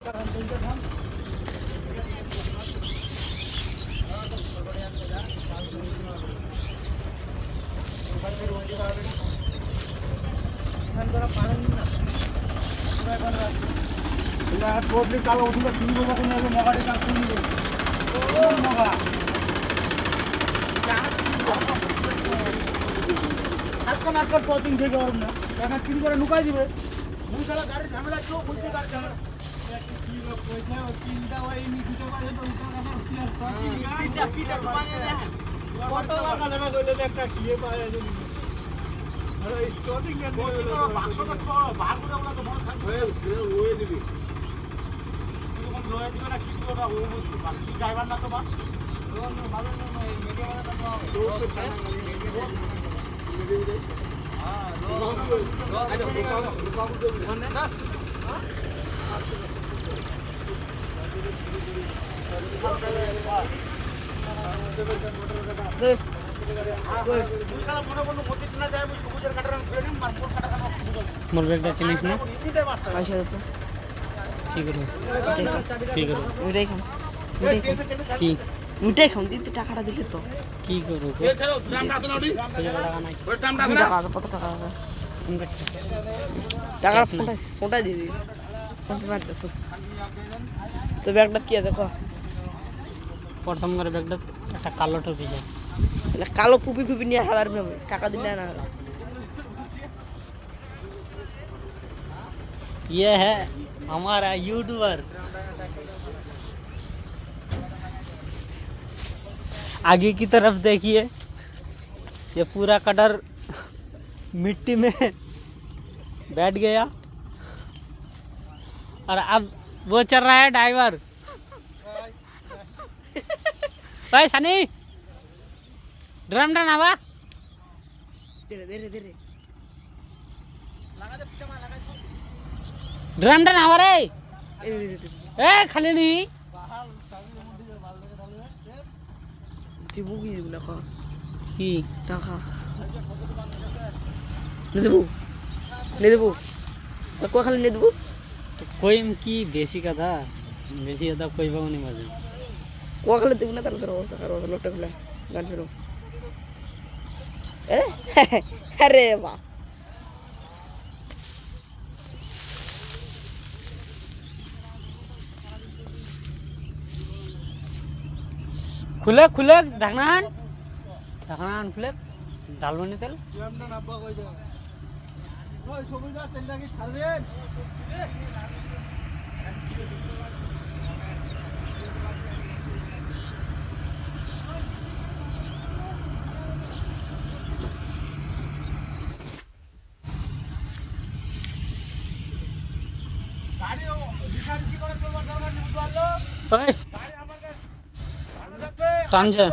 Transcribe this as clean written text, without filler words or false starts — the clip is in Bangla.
কালো উঠলে কিনবো কোনো মগাটি কাজ কিনবো মগা আজকাল আজকাল প্রতিদিন থেকে ওরম না এখন কিন করে নুকাই দিবে মুই সারা গাড়ি ঝামেলা কেউ বুঝতে পারছে না কত টাকা দেবে কইলে একটা কিয়ে পায় আরে স্ট্রচিং এর বাক্সটা তো বার করে ওলা তো মনে থাকবে ওই দিবি তুমি লয়ে দিবে না কি ওটা ও বাকি ড্রাইভার না তো বা ভালো না মিডিয়ামে তো মোর ব্যাগটা চিনিস না পয়সা দিতে কি করব কি করব ওইটাই খাম কি ওইটাই খাম দিতে টাকাটা দিলে তো কি করব টাকা নাই টাকা আছে কত টাকা আছে টাকা ফোনটা দিয়ে দিবি মারতেছ তো ব্যাগটা কি আছে ক প্রথম করে ব্যাগটা একটা কালো টপি যায় কালো ফুপি ফুপি নিয়ে হাজার টাকা দিলে না ये है हमारा यूट्यूबर आगे की तरफ देखिए ये पूरा कटर मिट्टी में बैठ गया और अब वो चल रहा है ड्राइवर भाई सनी ड्रम डन हवा ধীরে ধীরে ধীরে ड्रम डन हवा रे ए खाली नहीं তুই বুকি দিব না ক কি টাকা নে দেবো ক খালি নে দেবো तो कोई की बेसी का था बेसी का कोई बाबू नहीं मजे ক খালি দেবো না তাহলে তোর অবস্থা খারাপ হবে লোকটা খুলে গান শোনো আরে বাহ खुले खुले ढकनान ढकनान खुले डालबनी तेल গাড়ি রিসার্চ কি করে চলবার দরকার নেই বুঝলো টানছে